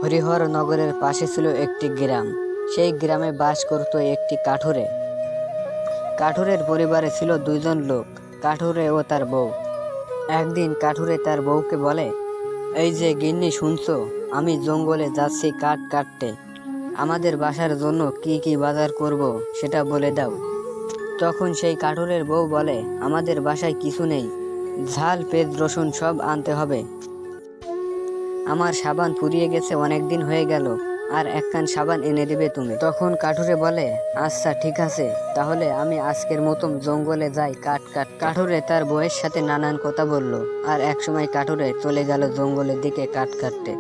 হরিহর নগরের পাশে ছিল একটি গ্রাম। সেই গ্রামে বাস করত একটি কাঠুরে। কাঠুরের পরিবারে ছিল দুইজন লোক, কাঠুরে ও তার বউ। একদিন কাঠুরে তার বউকে বলে, এই যে গিন্নি, শুনছো? আমি জঙ্গলে যাচ্ছি কাঠ কাটতে। আমাদের বাসার জন্য কি কি বাজার করব সেটা বলে দাও। তখন সেই কাঠুরের বউ বলে, আমাদের বাসায় কিছু নেই, ঝাল, পেঁয়াজ, রসুন সব আনতে হবে। আমার সাবান ফুরিয়ে গেছে, অনেক দিন হয়ে গেল, আর একখান সাবান এনে দেবে তুমি। তখন কাঠুরে বলে, আচ্ছা ঠিক আছে, তাহলে আমি আজকের মতন জঙ্গলে যাই কাঠ কাট। কাঠুরে তার বউয়ের সাথে নানান কথা বলল, আর একসময় কাঠুরে চলে গেল জঙ্গলের দিকে কাঠ কাটতে।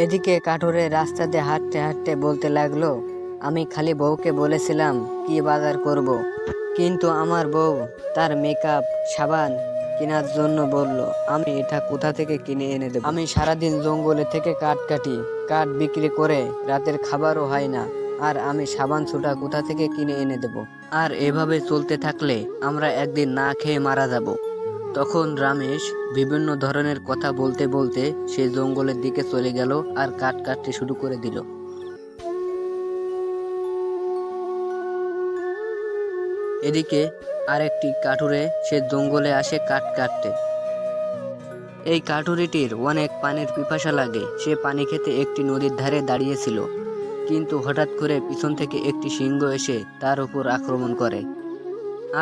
এদিকে কাঠুরে রাস্তা দিয়ে হাঁটতে হাঁটতে বলতে লাগলো, আমি খালি বউকে বলেছিলাম কি বাজার করব, কিন্তু আমার বউ তার মেকআপ, সাবান কেনার জন্য বলল, আমি এটা কোথা থেকে কিনে এনে দেব? আমি সারাদিন জঙ্গলে থেকে কাঠ কাটি, কাঠ বিক্রি করে রাতের খাবারও হয় না, আর আমি সাবান সুটা কোথা থেকে কিনে এনে দেব? আর এভাবে চলতে থাকলে আমরা একদিন না খেয়ে মারা যাব। তখন রমেশ বিভিন্ন ধরনের কথা বলতে বলতে সে জঙ্গলের দিকে চলে গেল আর কাঠ কাটতে শুরু করে দিল। এদিকে আরেকটি কাঠুরে সে জঙ্গলে আসে কাঠ কাটতে। এই কাঠুরিটির অনেক পানির পিপাসা লাগে। সে পানি খেতে একটি নদীর ধারে দাঁড়িয়েছিল, কিন্তু হঠাৎ করে পিছন থেকে একটি সিংহ এসে তার উপর আক্রমণ করে,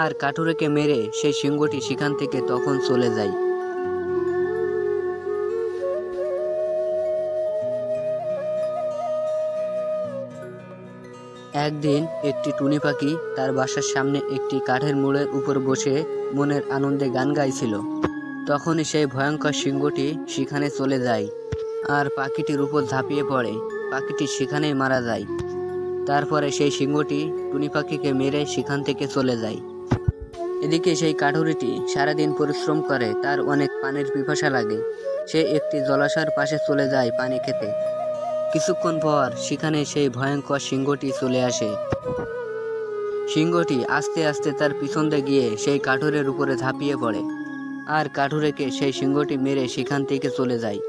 আর কাঠুরেকে মেরে সেই সিংহটি সেখান থেকে তখন চলে যায়। একদিন একটি টুনি পাখি তার বাসার সামনে একটি কাঠের মোড়ের উপর বসে মনের আনন্দে গান গাইছিল। তখনই সেই ভয়ঙ্কর সিংহটি সেখানে চলে যায়, আর পাখিটির উপর ঝাঁপিয়ে পড়ে। পাখিটি সেখানেই মারা যায়। তারপরে সেই সিংহটি টুনি পাখিকে মেরে সেখান থেকে চলে যায়। এদিকে সেই কাঠুরিটি সারাদিন পরিশ্রম করে, তার অনেক পানির পিপাসা লাগে। সে একটি জলাশয়ের পাশে চলে যায় পানি খেতে। কিছুক্ষণ পর সেখানে সেই ভয়ঙ্কর সিংহটি চলে আসে। সিংহটি আস্তে আস্তে তার পিছন দিয়ে গিয়ে সেই কাঠুরের উপরে ঝাঁপিয়ে পড়ে, আর কাঠুরেকে সেই সিংহটি মেরে সেখান থেকে চলে যায়।